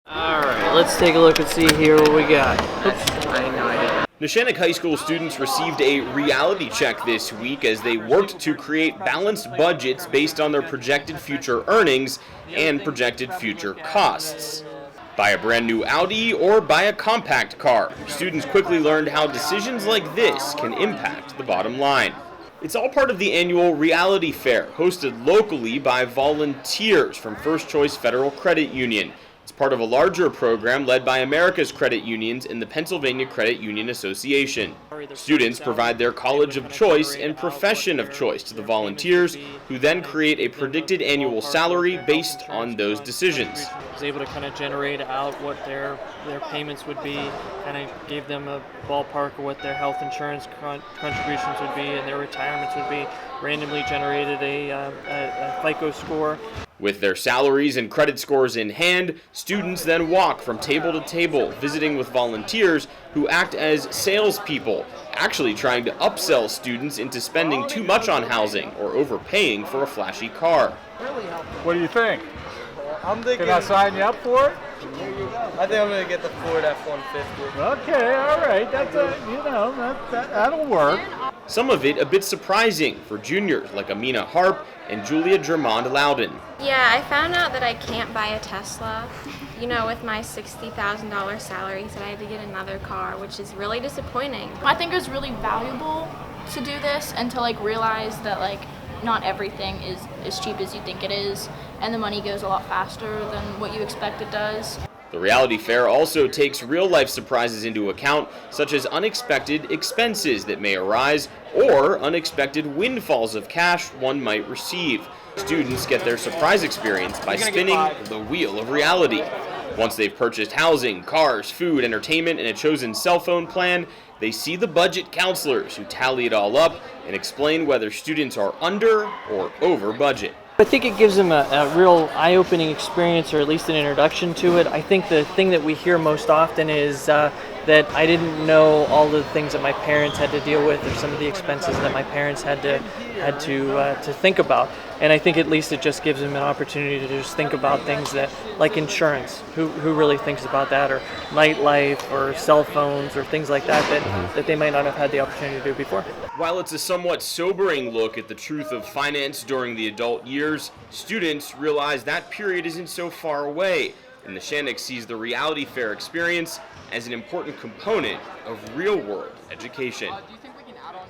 Alright, let's take a look and see here what we got. Oops. Neshannock High School students received a reality check this week as they worked to create balanced budgets based on their projected future earnings and projected future costs. Buy a brand new Audi or buy a compact car. Students quickly learned how decisions like this can impact the bottom line. It's all part of the annual reality fair, hosted locally by volunteers from First Choice Federal Credit Union. It's part of a larger program led by America's credit unions and the Pennsylvania Credit Union Association. Students provide their college of choice and profession of choice to the volunteers, who then create a predicted annual salary based on those decisions. I was able to kind of generate out what their payments would be, kind of gave them a ballpark of what their health insurance contributions would be and their retirements would be, randomly generated a FICO score. With their salaries and credit scores in hand, students then walk from table to table, visiting with volunteers who act as salespeople, actually trying to upsell students into spending too much on housing or overpaying for a flashy car. What do you think? I'm thinking. Can I sign you up for it? I think I'm gonna get the Ford F-150. Okay, all right. That'll work. Some of it a bit surprising for juniors like Amina Harp and Julia Drummond Loudon. Yeah, I found out that I can't buy a Tesla. You know, with my $60,000 salary, so I had to get another car, which is really disappointing. I think it was really valuable to do this and to realize that not everything is as cheap as you think it is, and the money goes a lot faster than what you expect it does. The reality fair also takes real-life surprises into account, such as unexpected expenses that may arise or unexpected windfalls of cash one might receive. Students get their surprise experience by spinning the wheel of reality. Once they've purchased housing, cars, food, entertainment, and a chosen cell phone plan, they see the budget counselors who tally it all up and explain whether students are under or over budget. I think it gives them a real eye-opening experience, or at least an introduction to it. I think the thing that we hear most often is that I didn't know all the things that my parents had to deal with, or some of the expenses that my parents had to think about. And I think at least it just gives them an opportunity to just think about things that, like insurance, who really thinks about that, or nightlife, or cell phones, or things like that they might not have had the opportunity to do before. While it's a somewhat sobering look at the truth of finance during the adult years, students realize that period isn't so far away, and Neshannock sees the reality fair experience as an important component of real-world education. Do you think we can add on